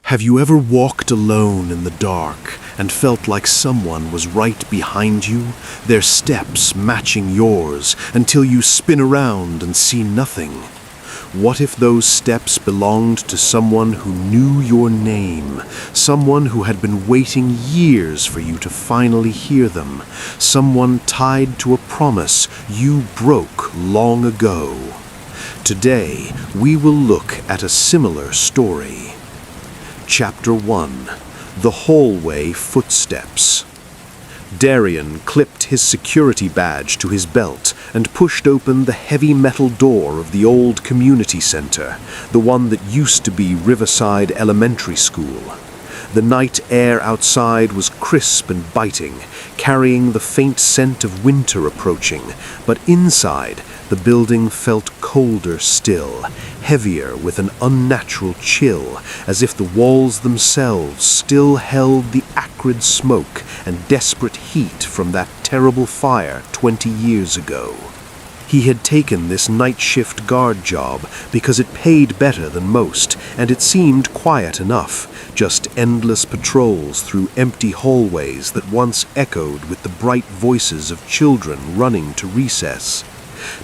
Have you ever walked alone in the dark and felt like someone was right behind you, their steps matching yours, until you spin around and see nothing? What if those steps belonged to someone who knew your name, someone who had been waiting years for you to finally hear them, someone tied to a promise you broke long ago? Today, we will look at a similar story. Chapter 1. The Hallway Footsteps. Darian clipped his security badge to his belt and pushed open the heavy metal door of the old community center, the one that used to be Riverside Elementary School. The night air outside was crisp and biting, carrying the faint scent of winter approaching, but inside, the building felt colder still, heavier with an unnatural chill, as if the walls themselves still held the acrid smoke and desperate heat from that terrible fire 20 years ago. He had taken this night shift guard job because it paid better than most, and it seemed quiet enough, just endless patrols through empty hallways that once echoed with the bright voices of children running to recess.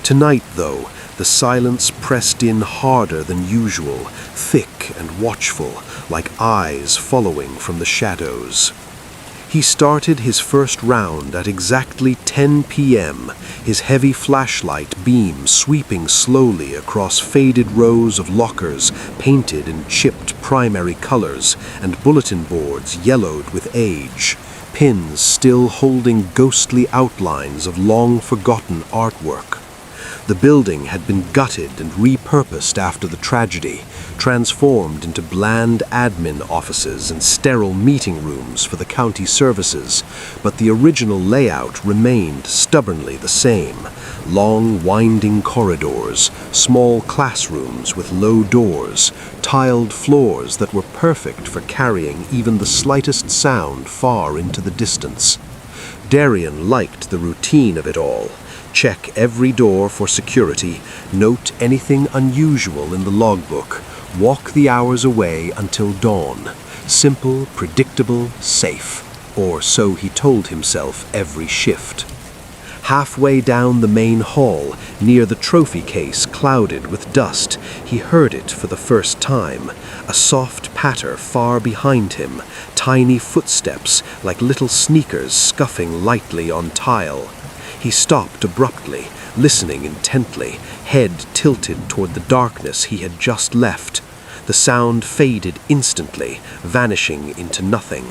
Tonight, though, the silence pressed in harder than usual, thick and watchful, like eyes following from the shadows. He started his first round at exactly 10 p.m., his heavy flashlight beam sweeping slowly across faded rows of lockers painted in chipped primary colors and bulletin boards yellowed with age, pins still holding ghostly outlines of long-forgotten artwork. The building had been gutted and repurposed after the tragedy, transformed into bland admin offices and sterile meeting rooms for the county services, but the original layout remained stubbornly the same. Long, winding corridors, small classrooms with low doors, tiled floors that were perfect for carrying even the slightest sound far into the distance. Darian liked the routine of it all. Check every door for security, note anything unusual in the logbook, walk the hours away until dawn. Simple, predictable, safe. Or so he told himself every shift. Halfway down the main hall, near the trophy case clouded with dust, he heard it for the first time, a soft patter far behind him, tiny footsteps like little sneakers scuffing lightly on tile. He stopped abruptly, listening intently, head tilted toward the darkness he had just left. The sound faded instantly, vanishing into nothing.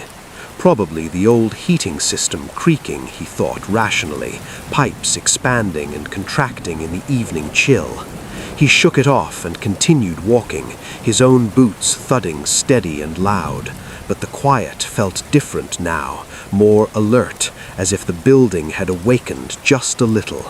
Probably the old heating system creaking, he thought rationally, pipes expanding and contracting in the evening chill. He shook it off and continued walking, his own boots thudding steady and loud. But the quiet felt different now, more alert, as if the building had awakened just a little.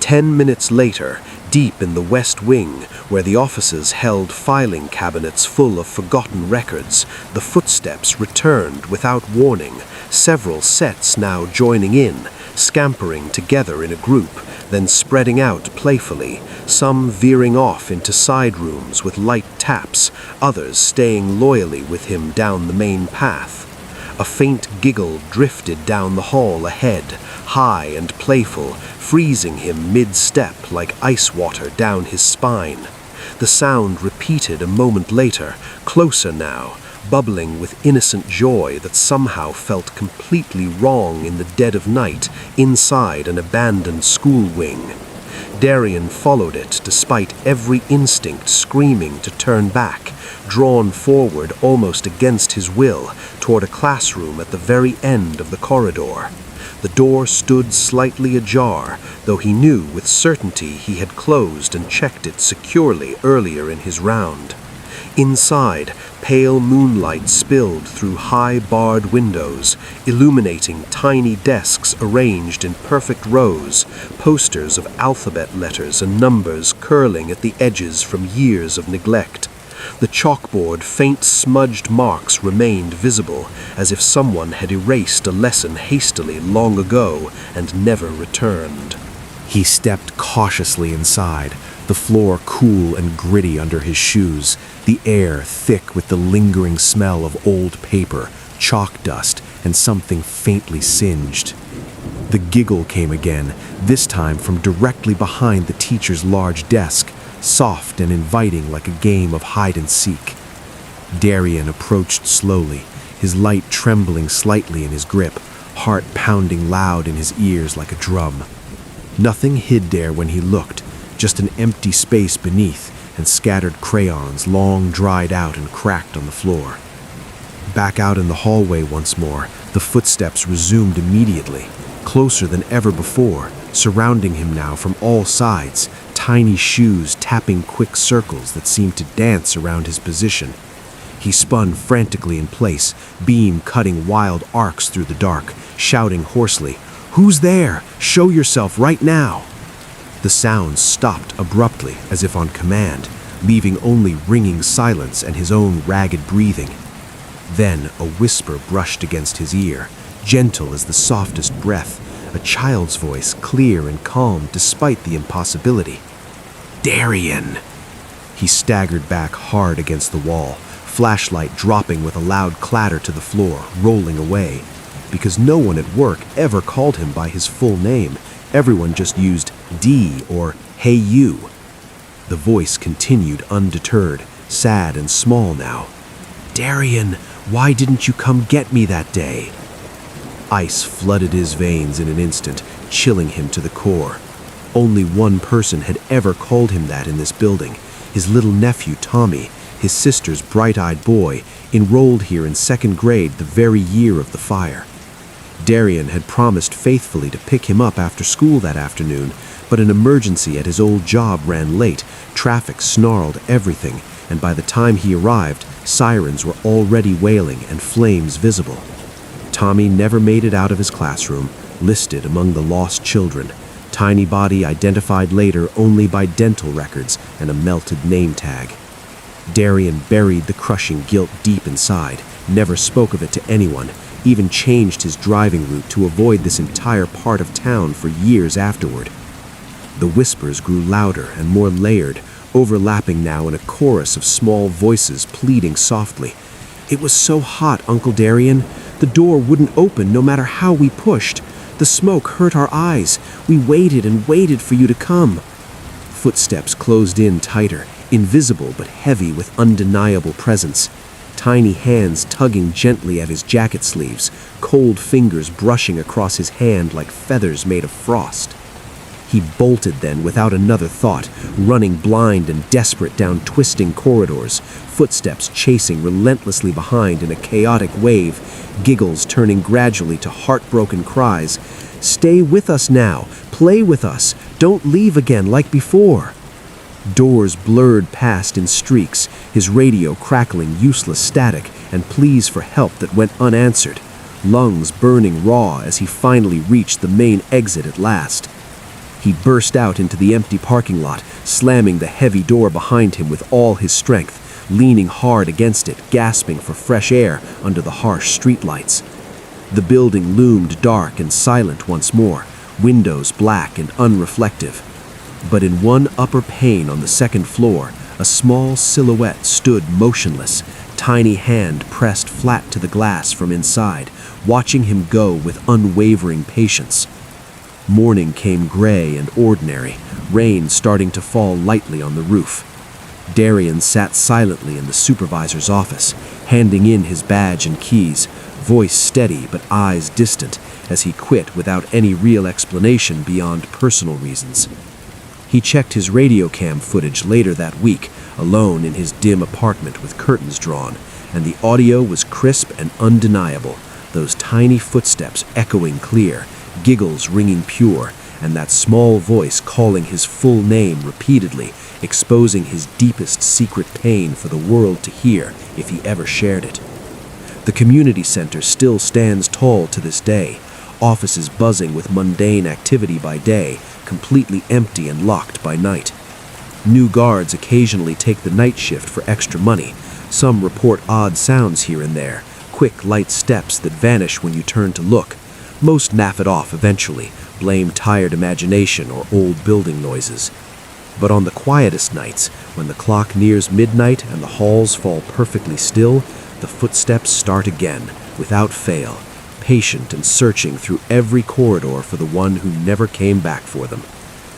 10 minutes later, deep in the west wing, where the offices held filing cabinets full of forgotten records, the footsteps returned without warning, several sets now joining in, scampering together in a group, then spreading out playfully, some veering off into side rooms with light taps, others staying loyally with him down the main path. A faint giggle drifted down the hall ahead, high and playful, freezing him mid-step like ice water down his spine. The sound repeated a moment later, closer now, bubbling with innocent joy that somehow felt completely wrong in the dead of night inside an abandoned school wing. Darian followed it despite every instinct screaming to turn back, drawn forward almost against his will toward a classroom at the very end of the corridor. The door stood slightly ajar, though he knew with certainty he had closed and checked it securely earlier in his round. Inside, pale moonlight spilled through high barred windows, illuminating tiny desks arranged in perfect rows, posters of alphabet letters and numbers curling at the edges from years of neglect. The chalkboard faint smudged marks remained visible, as if someone had erased a lesson hastily long ago and never returned. He stepped cautiously inside, the floor cool and gritty under his shoes, the air thick with the lingering smell of old paper, chalk dust, and something faintly singed. The giggle came again, this time from directly behind the teacher's large desk, soft and inviting like a game of hide-and-seek. Darian approached slowly, his light trembling slightly in his grip, heart pounding loud in his ears like a drum. Nothing hid there when he looked, just an empty space beneath, and scattered crayons long dried out and cracked on the floor. Back out in the hallway once more, the footsteps resumed immediately, closer than ever before, surrounding him now from all sides, tiny shoes tapping quick circles that seemed to dance around his position. He spun frantically in place, beam cutting wild arcs through the dark, shouting hoarsely, "Who's there? Show yourself right now!" The sounds stopped abruptly, as if on command, leaving only ringing silence and his own ragged breathing. Then a whisper brushed against his ear, gentle as the softest breath, a child's voice, clear and calm despite the impossibility. "Darian!" He staggered back hard against the wall, flashlight dropping with a loud clatter to the floor, rolling away. Because no one at work ever called him by his full name, everyone just used D or "Hey you." The voice continued undeterred, sad and small now. "Darian, why didn't you come get me that day?" Ice flooded his veins in an instant, chilling him to the core. Only one person had ever called him that in this building, his little nephew Tommy, his sister's bright-eyed boy, enrolled here in second grade the very year of the fire. Darian had promised faithfully to pick him up after school that afternoon, but an emergency at his old job ran late, traffic snarled everything, and by the time he arrived, sirens were already wailing and flames visible. Tommy never made it out of his classroom, listed among the lost children, tiny body identified later only by dental records and a melted name tag. Darian buried the crushing guilt deep inside, never spoke of it to anyone, even changed his driving route to avoid this entire part of town for years afterward. The whispers grew louder and more layered, overlapping now in a chorus of small voices pleading softly. "It was so hot, Uncle Darian. The door wouldn't open no matter how we pushed. The smoke hurt our eyes. We waited and waited for you to come." Footsteps closed in tighter, invisible but heavy with undeniable presence. Tiny hands tugging gently at his jacket sleeves, cold fingers brushing across his hand like feathers made of frost. He bolted then without another thought, running blind and desperate down twisting corridors, footsteps chasing relentlessly behind in a chaotic wave, giggles turning gradually to heartbroken cries. "Stay with us now. Play with us. Don't leave again like before." Doors blurred past in streaks, his radio crackling useless static and pleas for help that went unanswered, lungs burning raw as he finally reached the main exit at last. He burst out into the empty parking lot, slamming the heavy door behind him with all his strength, leaning hard against it, gasping for fresh air under the harsh streetlights. The building loomed dark and silent once more, windows black and unreflective. But in one upper pane on the second floor, a small silhouette stood motionless, tiny hand pressed flat to the glass from inside, watching him go with unwavering patience. Morning came gray and ordinary, rain starting to fall lightly on the roof. Darian sat silently in the supervisor's office, handing in his badge and keys, voice steady but eyes distant, as he quit without any real explanation beyond personal reasons. He checked his radio cam footage later that week, alone in his dim apartment with curtains drawn, and the audio was crisp and undeniable, those tiny footsteps echoing clear, giggles ringing pure, and that small voice calling his full name repeatedly, exposing his deepest secret pain for the world to hear if he ever shared it. The community center still stands tall to this day, offices buzzing with mundane activity by day, completely empty and locked by night. New guards occasionally take the night shift for extra money. Some report odd sounds here and there, quick, light steps that vanish when you turn to look. Most naff it off eventually, blame tired imagination or old building noises. But on the quietest nights, when the clock nears midnight and the halls fall perfectly still, the footsteps start again, without fail, patient and searching through every corridor for the one who never came back for them.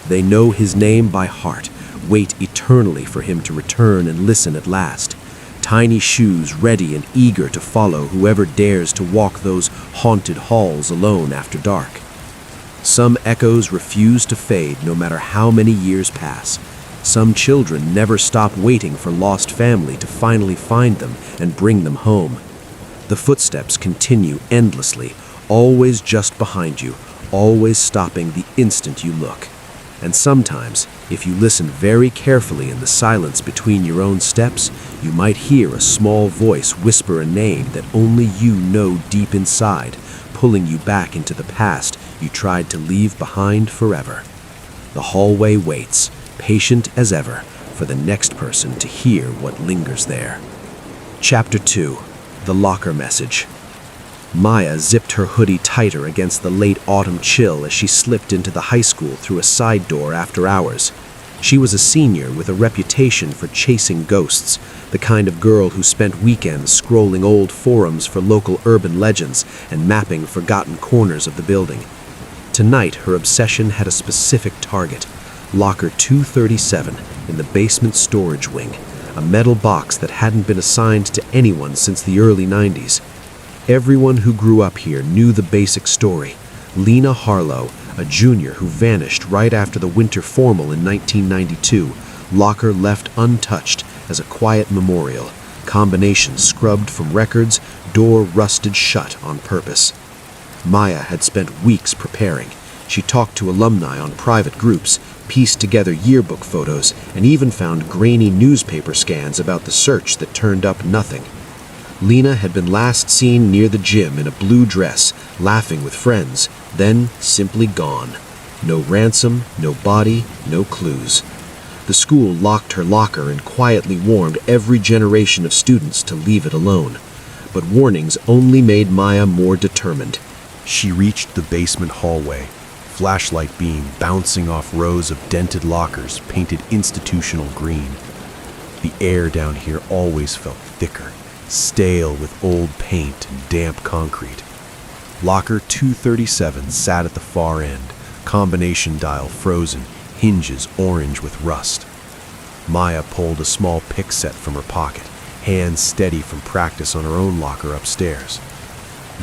They know his name by heart, wait eternally for him to return and listen at last. Tiny shoes ready and eager to follow whoever dares to walk those haunted halls alone after dark. Some echoes refuse to fade no matter how many years pass. Some children never stop waiting for lost family to finally find them and bring them home. The footsteps continue endlessly, always just behind you, always stopping the instant you look. And sometimes, if you listen very carefully in the silence between your own steps, you might hear a small voice whisper a name that only you know deep inside, pulling you back into the past you tried to leave behind forever. The hallway waits, patient as ever, for the next person to hear what lingers there. Chapter 2. The Locker Message. Maya zipped her hoodie tighter against the late autumn chill as she slipped into the high school through a side door after hours. She was a senior with a reputation for chasing ghosts, the kind of girl who spent weekends scrolling old forums for local urban legends and mapping forgotten corners of the building. Tonight, her obsession had a specific target: Locker 237 in the basement storage wing, a metal box that hadn't been assigned to anyone since the early 90s. Everyone who grew up here knew the basic story. Lena Harlow, a junior who vanished right after the winter formal in 1992, locker left untouched as a quiet memorial, combination scrubbed from records, door rusted shut on purpose. Maya had spent weeks preparing. She talked to alumni on private groups, pieced together yearbook photos, and even found grainy newspaper scans about the search that turned up nothing. Lena had been last seen near the gym in a blue dress, laughing with friends, then simply gone. No ransom, no body, no clues. The school locked her locker and quietly warned every generation of students to leave it alone. But warnings only made Maya more determined. She reached the basement hallway, flashlight beam bouncing off rows of dented lockers painted institutional green. The air down here always felt thicker, stale with old paint and damp concrete. Locker 237 sat at the far end, combination dial frozen, hinges orange with rust. Maya pulled a small pick set from her pocket, hands steady from practice on her own locker upstairs.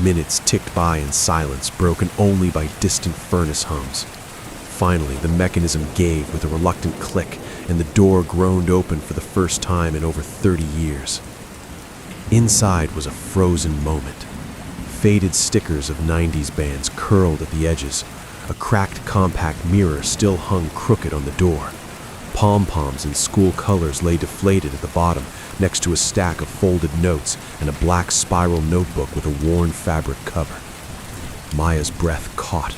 Minutes ticked by in silence, broken only by distant furnace hums. Finally, the mechanism gave with a reluctant click, and the door groaned open for the first time in over 30 years. Inside was a frozen moment. Faded stickers of 90s bands curled at the edges. A cracked compact mirror still hung crooked on the door. Pom-poms in school colors lay deflated at the bottom, next to a stack of folded notes and a black spiral notebook with a worn fabric cover. Maya's breath caught.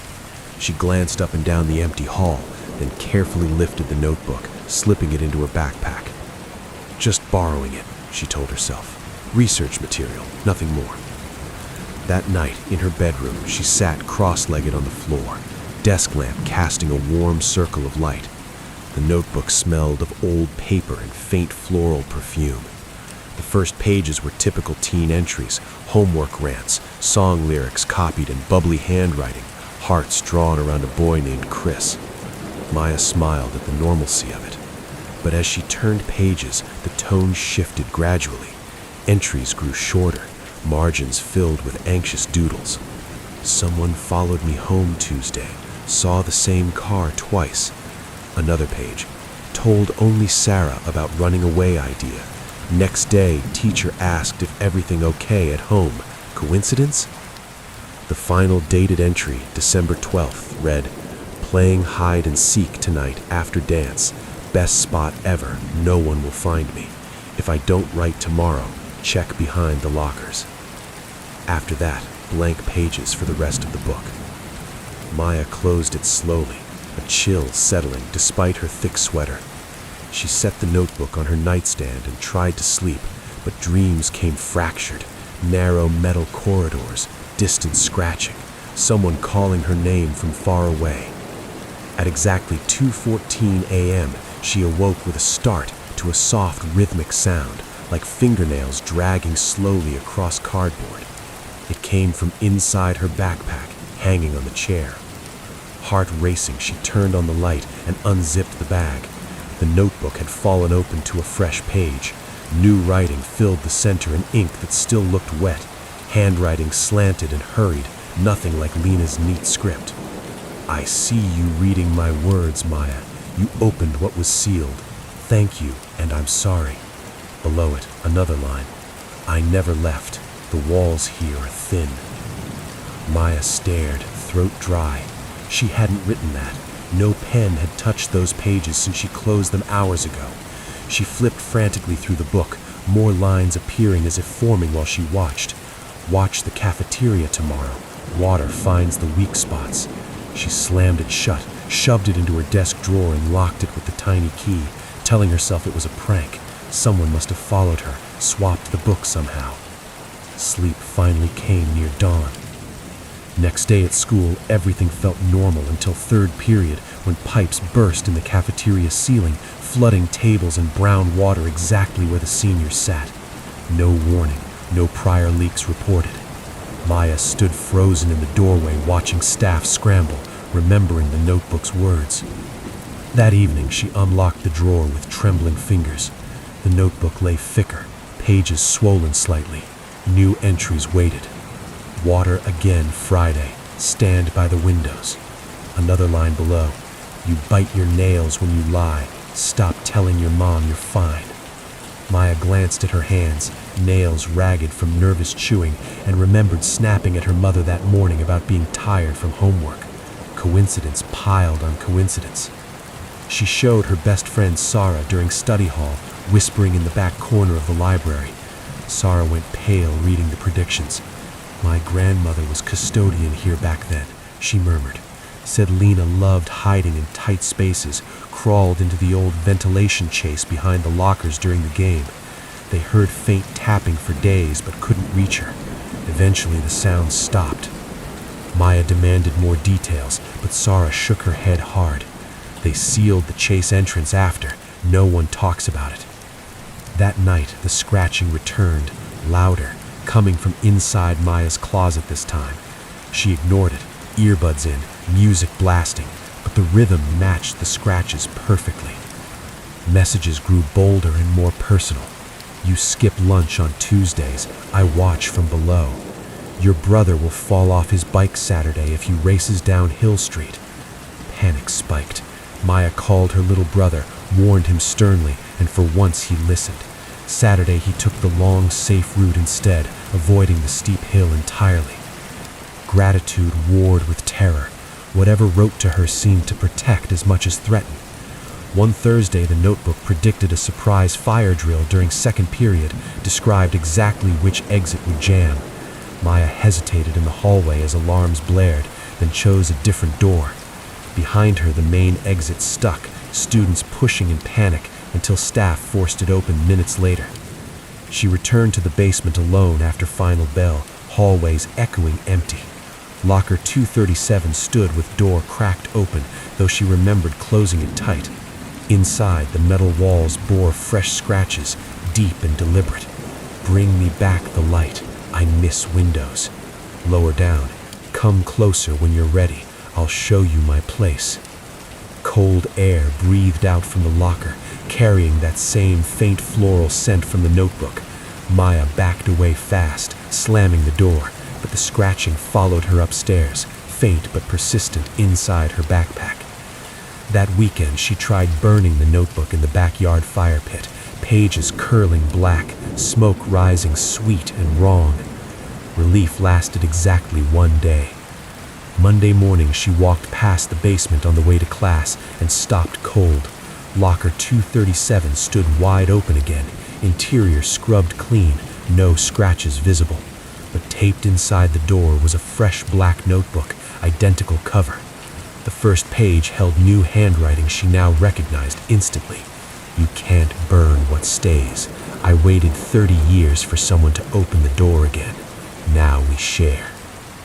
She glanced up and down the empty hall, then carefully lifted the notebook, slipping it into her backpack. Just borrowing it, she told herself. Research material, nothing more. That night, in her bedroom, she sat cross-legged on the floor, desk lamp casting a warm circle of light. The notebook smelled of old paper and faint floral perfume. The first pages were typical teen entries, homework rants, song lyrics copied in bubbly handwriting, hearts drawn around a boy named Chris. Maya smiled at the normalcy of it. But as she turned pages, the tone shifted gradually. Entries grew shorter, margins filled with anxious doodles. Someone followed me home Tuesday, saw the same car twice. Another page, told only Sarah about running away idea. Next day, teacher asked if everything okay at home. Coincidence? The final dated entry, December 12th, read, "Playing hide and seek tonight after dance. Best spot ever. No one will find me. If I don't write tomorrow, check behind the lockers." After that, blank pages for the rest of the book. Maya closed it slowly, a chill settling despite her thick sweater. She set the notebook on her nightstand and tried to sleep, but dreams came fractured, narrow metal corridors, distant scratching, someone calling her name from far away. At exactly 2:14 a.m., She awoke with a start to a soft rhythmic sound, like fingernails dragging slowly across cardboard. It came from inside her backpack, hanging on the chair. Heart racing, she turned on the light and unzipped the bag. The notebook had fallen open to a fresh page. New writing filled the center in ink that still looked wet. Handwriting slanted and hurried, nothing like Lena's neat script. "I see you reading my words, Maya. You opened what was sealed. Thank you, and I'm sorry." Below it, another line. "I never left. The walls here are thin." Maya stared, throat dry. She hadn't written that. No pen had touched those pages since she closed them hours ago. She flipped frantically through the book, more lines appearing as if forming while she watched. "Watch the cafeteria tomorrow. Water finds the weak spots." She slammed it shut, shoved it into her desk drawer and locked it with the tiny key, telling herself it was a prank. Someone must have followed her, swapped the book somehow. Sleep finally came near dawn. Next day at school, everything felt normal until third period, when pipes burst in the cafeteria ceiling, flooding tables and brown water exactly where the seniors sat. No warning, no prior leaks reported. Maya stood frozen in the doorway watching staff scramble, remembering the notebook's words. That evening, she unlocked the drawer with trembling fingers. The notebook lay thicker, pages swollen slightly. New entries waited. "Water again Friday. Stand by the windows." Another line below. "You bite your nails when you lie. Stop telling your mom you're fine." Maya glanced at her hands, nails ragged from nervous chewing, and remembered snapping at her mother that morning about being tired from homework. Coincidence piled on coincidence. She showed her best friend Sarah during study hall, whispering in the back corner of the library. Sarah went pale reading the predictions. "My grandmother was custodian here back then," she murmured. Said Lena loved hiding in tight spaces, crawled into the old ventilation chase behind the lockers during the game. They heard faint tapping for days but couldn't reach her. Eventually the sound stopped. Maya demanded more details, but Sarah shook her head hard. They sealed the chase entrance after. No one talks about it. That night, the scratching returned, louder, coming from inside Maya's closet this time. She ignored it, earbuds in, music blasting, but the rhythm matched the scratches perfectly. Messages grew bolder and more personal. "You skip lunch on Tuesdays. I watch from below. Your brother will fall off his bike Saturday if he races down Hill Street." Panic spiked. Maya called her little brother, warned him sternly, and for once he listened. Saturday he took the long, safe route instead, avoiding the steep hill entirely. Gratitude warred with terror. Whatever wrote to her seemed to protect as much as threaten. One Thursday, the notebook predicted a surprise fire drill during second period, described exactly which exit would jam. Maya hesitated in the hallway as alarms blared, then chose a different door. Behind her, the main exit stuck, students pushing in panic until staff forced it open minutes later. She returned to the basement alone after final bell, hallways echoing empty. Locker 237 stood with door cracked open, though she remembered closing it tight. Inside, the metal walls bore fresh scratches, deep and deliberate. "Bring me back the light. I miss windows." Lower down. "Come closer when you're ready. I'll show you my place." Cold air breathed out from the locker, carrying that same faint floral scent from the notebook. Maya backed away fast, slamming the door, but the scratching followed her upstairs, faint but persistent inside her backpack. That weekend, she tried burning the notebook in the backyard fire pit, pages curling black, smoke rising sweet and wrong. Relief lasted exactly one day. Monday morning, she walked past the basement on the way to class and stopped cold. Locker 237 stood wide open again, interior scrubbed clean, no scratches visible. But taped inside the door was a fresh black notebook, identical cover. The first page held new handwriting she now recognized instantly. "You can't burn what stays. I waited 30 years for someone to open the door again. Now we share."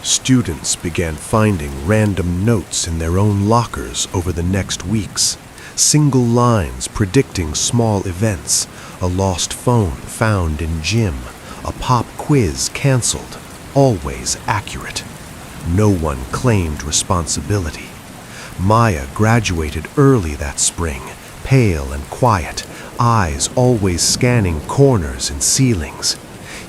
Students began finding random notes in their own lockers over the next weeks. single lines predicting small events, a lost phone found in gym, a pop quiz canceled, always accurate. No one claimed responsibility. Maya graduated early that spring, pale and quiet, eyes always scanning corners and ceilings.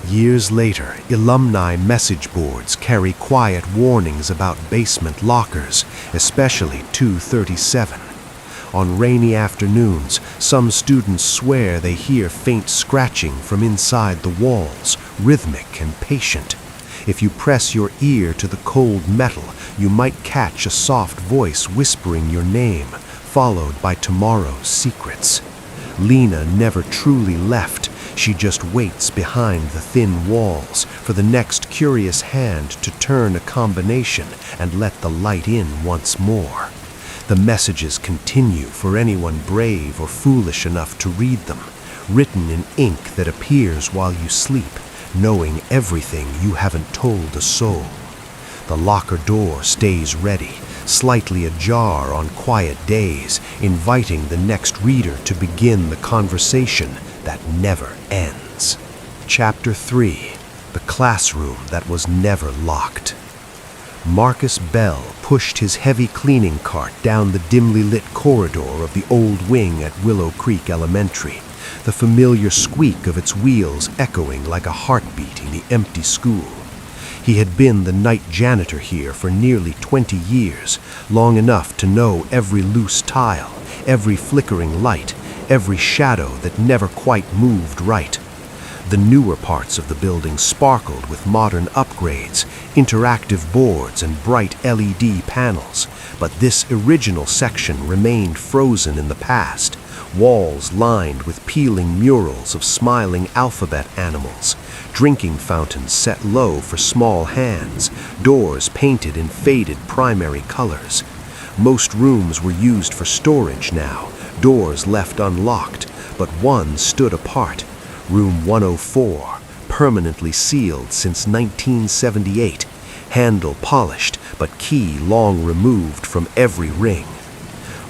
Years later, alumni message boards carry quiet warnings about basement lockers, especially 237. On rainy afternoons, some students swear they hear faint scratching from inside the walls, rhythmic and patient. If you press your ear to the cold metal, you might catch a soft voice whispering your name, followed by tomorrow's secrets. Lena never truly left. She just waits behind the thin walls for the next curious hand to turn a combination and let the light in once more. The messages continue for anyone brave or foolish enough to read them, written in ink that appears while you sleep, knowing everything you haven't told a soul. The locker door stays ready, slightly ajar on quiet days, inviting the next reader to begin the conversation that never ends. Chapter 3: The Classroom That Was Never Locked. Marcus Bell pushed his heavy cleaning cart down the dimly lit corridor of the old wing at Willow Creek Elementary, the familiar squeak of its wheels echoing like a heartbeat in the empty school. He had been the night janitor here for nearly 20 years, long enough to know every loose tile, every flickering light, every shadow that never quite moved right. The newer parts of the building sparkled with modern upgrades, interactive boards and bright LED panels, but this original section remained frozen in the past, walls lined with peeling murals of smiling alphabet animals, drinking fountains set low for small hands, doors painted in faded primary colors. Most rooms were used for storage now, doors left unlocked, but one stood apart. Room 104, permanently sealed since 1978, handle polished but key long removed from every ring.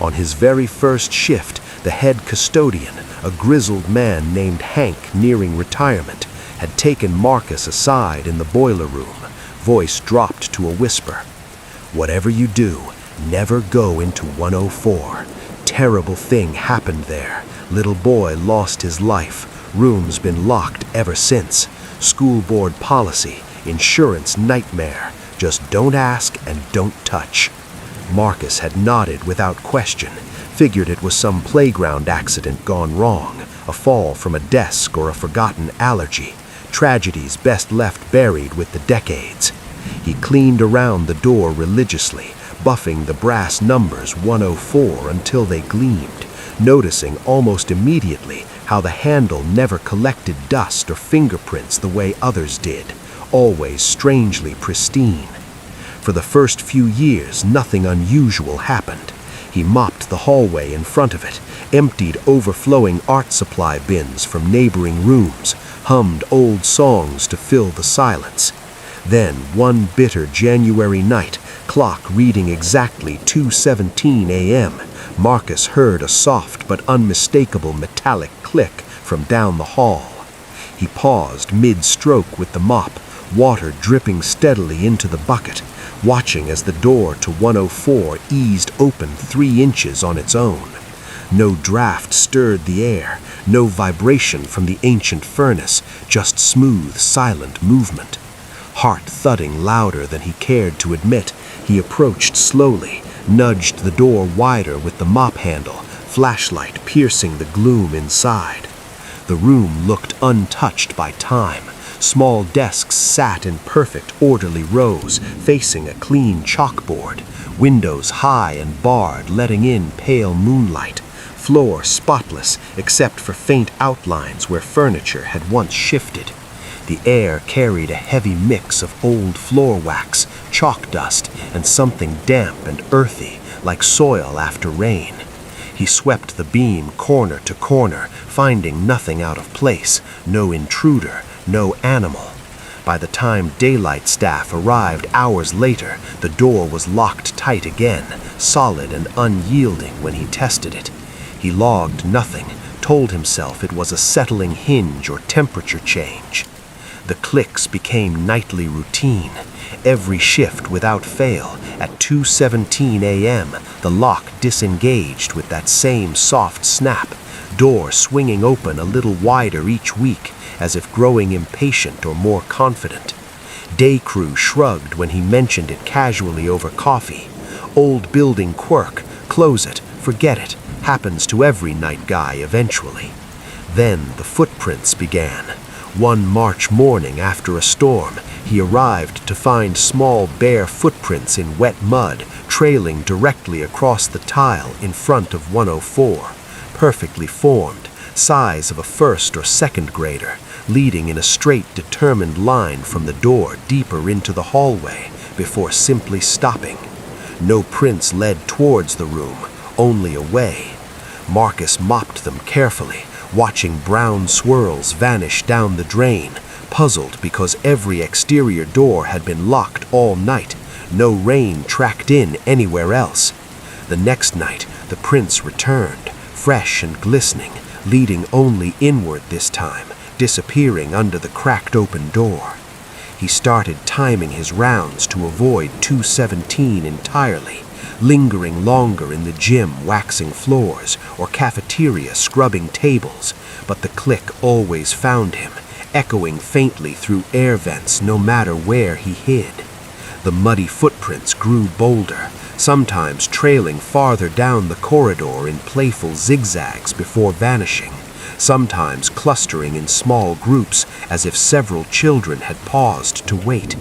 On his very first shift, the head custodian, a grizzled man named Hank nearing retirement, had taken Marcus aside in the boiler room, voice dropped to a whisper. "Whatever you do, never go into 104. Terrible thing happened there. Little boy lost his life. Room's been locked ever since. School board policy, insurance nightmare. Just don't ask and don't touch." Marcus had nodded without question, figured it was some playground accident gone wrong, a fall from a desk or a forgotten allergy, tragedies best left buried with the decades. He cleaned around the door religiously, buffing the brass numbers 104 until they gleamed, noticing almost immediately how the handle never collected dust or fingerprints the way others did, always strangely pristine. For the first few years, nothing unusual happened. He mopped the hallway in front of it, emptied overflowing art supply bins from neighboring rooms, hummed old songs to fill the silence. Then, one bitter January night, clock reading exactly 2:17 a.m., Marcus heard a soft but unmistakable metallic click from down the hall. He paused mid-stroke with the mop, water dripping steadily into the bucket, watching as the door to 104 eased open 3 inches on its own. No draft stirred the air, no vibration from the ancient furnace, just smooth, silent movement. Heart thudding louder than he cared to admit, he approached slowly, nudged the door wider with the mop handle, flashlight piercing the gloom inside. The room looked untouched by time. Small desks sat in perfect orderly rows, facing a clean chalkboard, windows high and barred letting in pale moonlight, floor spotless except for faint outlines where furniture had once shifted. The air carried a heavy mix of old floor wax, chalk dust, and something damp and earthy, like soil after rain. He swept the beam corner to corner, finding nothing out of place, no intruder, no animal. By the time daylight staff arrived hours later, the door was locked tight again, solid and unyielding when he tested it. He logged nothing, told himself it was a settling hinge or temperature change. The clicks became nightly routine. Every shift without fail, at 2:17 a.m., the lock disengaged with that same soft snap, door swinging open a little wider each week, as if growing impatient or more confident. Day crew shrugged when he mentioned it casually over coffee. Old building quirk, close it, forget it, happens to every night guy eventually. Then the footprints began. One March morning after a storm, he arrived to find small bare footprints in wet mud trailing directly across the tile in front of 104, perfectly formed, size of a first or second grader, leading in a straight, determined line from the door deeper into the hallway before simply stopping. No prints led towards the room, only away. Marcus mopped them carefully, watching brown swirls vanish down the drain, puzzled because every exterior door had been locked all night, no rain tracked in anywhere else. The next night, the prints returned, fresh and glistening, leading only inward this time, disappearing under the cracked open door. He started timing his rounds to avoid 2:17 entirely, lingering longer in the gym waxing floors or cafeteria scrubbing tables, but the click always found him, echoing faintly through air vents no matter where he hid. The muddy footprints grew bolder, sometimes trailing farther down the corridor in playful zigzags before vanishing, sometimes clustering in small groups as if several children had paused to wait.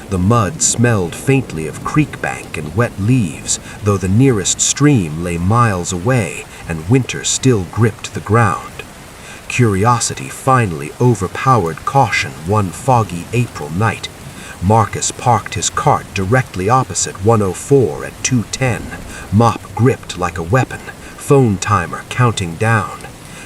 The mud smelled faintly of creek bank and wet leaves, though the nearest stream lay miles away and winter still gripped the ground. Curiosity finally overpowered caution one foggy April night. Marcus parked his cart directly opposite 104 at 2:10, mop gripped like a weapon, phone timer counting down.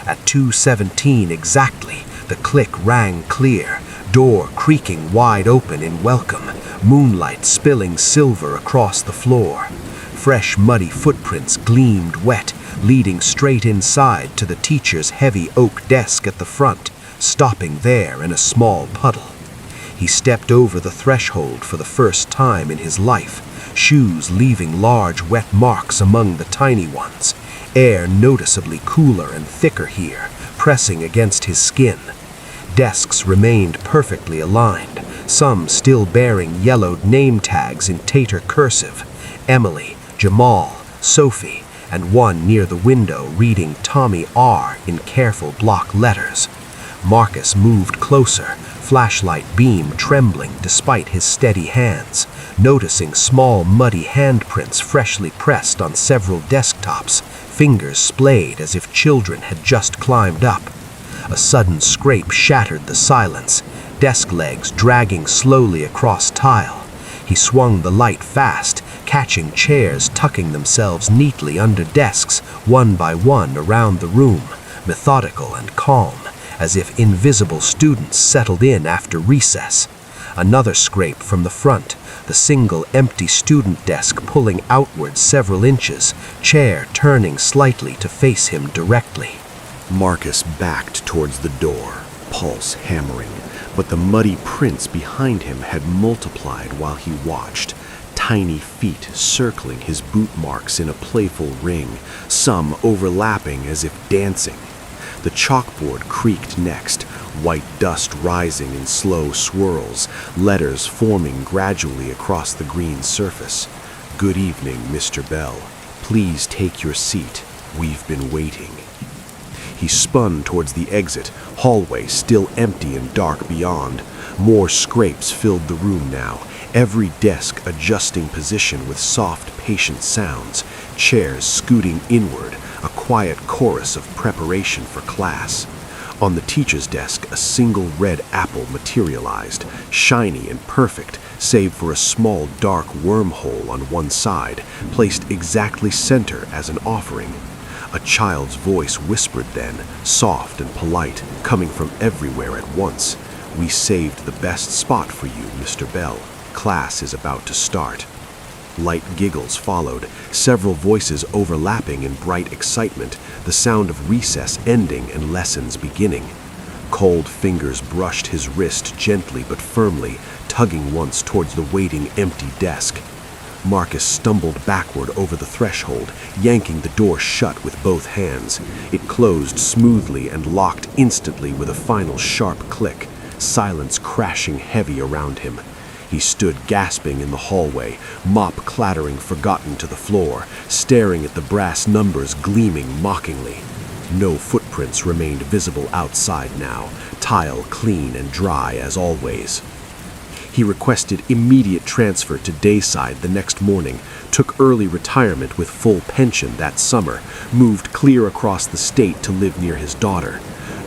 At 2:17 exactly, the click rang clear, door creaking wide open in welcome, moonlight spilling silver across the floor. Fresh muddy footprints gleamed wet, leading straight inside to the teacher's heavy oak desk at the front, stopping there in a small puddle. He stepped over the threshold for the first time in his life, shoes leaving large wet marks among the tiny ones, air noticeably cooler and thicker here, pressing against his skin. Desks remained perfectly aligned, some still bearing yellowed name tags in tater cursive, Emily, Jamal, Sophie, and one near the window reading Tommy R. in careful block letters. Marcus moved closer, flashlight beam trembling despite his steady hands, noticing small muddy handprints freshly pressed on several desktops, fingers splayed as if children had just climbed up. A sudden scrape shattered the silence, desk legs dragging slowly across tile. He swung the light fast, catching chairs tucking themselves neatly under desks, one by one around the room, methodical and calm, as if invisible students settled in after recess. Another scrape from the front, the single empty student desk pulling outward several inches, chair turning slightly to face him directly. Marcus backed towards the door, pulse hammering, but the muddy prints behind him had multiplied while he watched, tiny feet circling his boot marks in a playful ring, some overlapping as if dancing. The chalkboard creaked next, white dust rising in slow swirls, letters forming gradually across the green surface. "Good evening, Mr. Bell. Please take your seat. We've been waiting." He spun towards the exit, hallway still empty and dark beyond. More scrapes filled the room now, every desk adjusting position with soft, patient sounds, chairs scooting inward, a quiet chorus of preparation for class. On the teacher's desk, a single red apple materialized, shiny and perfect, save for a small dark wormhole on one side, placed exactly center as an offering. A child's voice whispered then, soft and polite, coming from everywhere at once. "We saved the best spot for you, Mr. Bell. Class is about to start." Light giggles followed, several voices overlapping in bright excitement, the sound of recess ending and lessons beginning. Cold fingers brushed his wrist gently but firmly, tugging once towards the waiting empty desk. Marcus stumbled backward over the threshold, yanking the door shut with both hands. It closed smoothly and locked instantly with a final sharp click, silence crashing heavy around him. He stood gasping in the hallway, mop clattering forgotten to the floor, staring at the brass numbers gleaming mockingly. No footprints remained visible outside now, tile clean and dry as always. He requested immediate transfer to Dayside the next morning, took early retirement with full pension that summer, moved clear across the state to live near his daughter.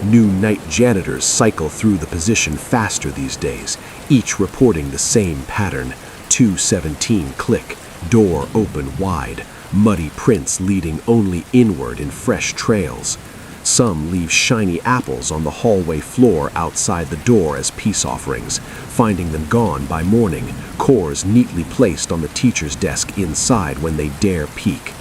New night janitors cycle through the position faster these days, each reporting the same pattern. 217 click, door open wide, muddy prints leading only inward in fresh trails. Some leave shiny apples on the hallway floor outside the door as peace offerings, finding them gone by morning, cores neatly placed on the teacher's desk inside when they dare peek.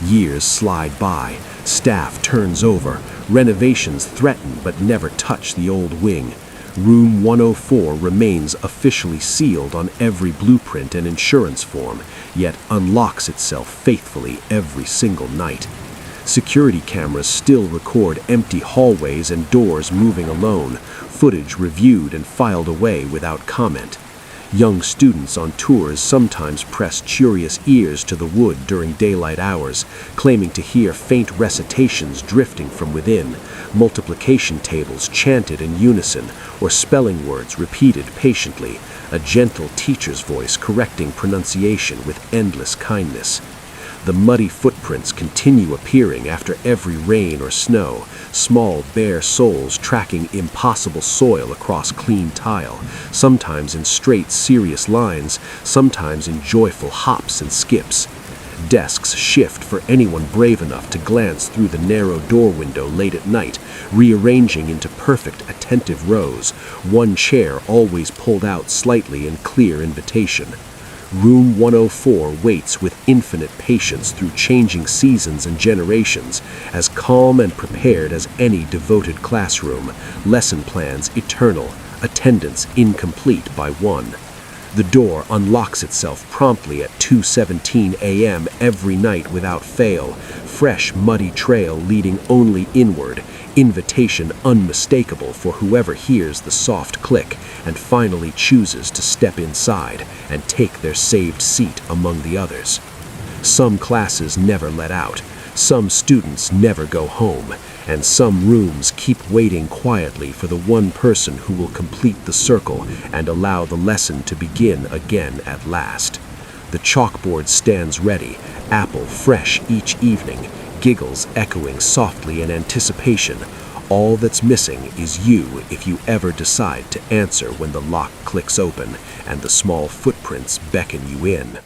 Years slide by, staff turns over, renovations threaten but never touch the old wing. Room 104 remains officially sealed on every blueprint and insurance form, yet unlocks itself faithfully every single night. Security cameras still record empty hallways and doors moving alone, footage reviewed and filed away without comment. Young students on tours sometimes press curious ears to the wood during daylight hours, claiming to hear faint recitations drifting from within, multiplication tables chanted in unison, or spelling words repeated patiently, a gentle teacher's voice correcting pronunciation with endless kindness. The muddy footprints continue appearing after every rain or snow, small bare soles tracking impossible soil across clean tile, sometimes in straight, serious lines, sometimes in joyful hops and skips. Desks shift for anyone brave enough to glance through the narrow door window late at night, rearranging into perfect, attentive rows, one chair always pulled out slightly in clear invitation. Room 104 waits with infinite patience through changing seasons and generations, as calm and prepared as any devoted classroom, lesson plans eternal, attendance incomplete by one. The door unlocks itself promptly at 2:17 a.m. every night without fail, fresh muddy trail leading only inward, invitation unmistakable for whoever hears the soft click and finally chooses to step inside and take their saved seat among the others. Some classes never let out, some students never go home, and some rooms keep waiting quietly for the one person who will complete the circle and allow the lesson to begin again at last. The chalkboard stands ready, apple fresh each evening, giggles echoing softly in anticipation. All that's missing is you if you ever decide to answer when the lock clicks open and the small footprints beckon you in.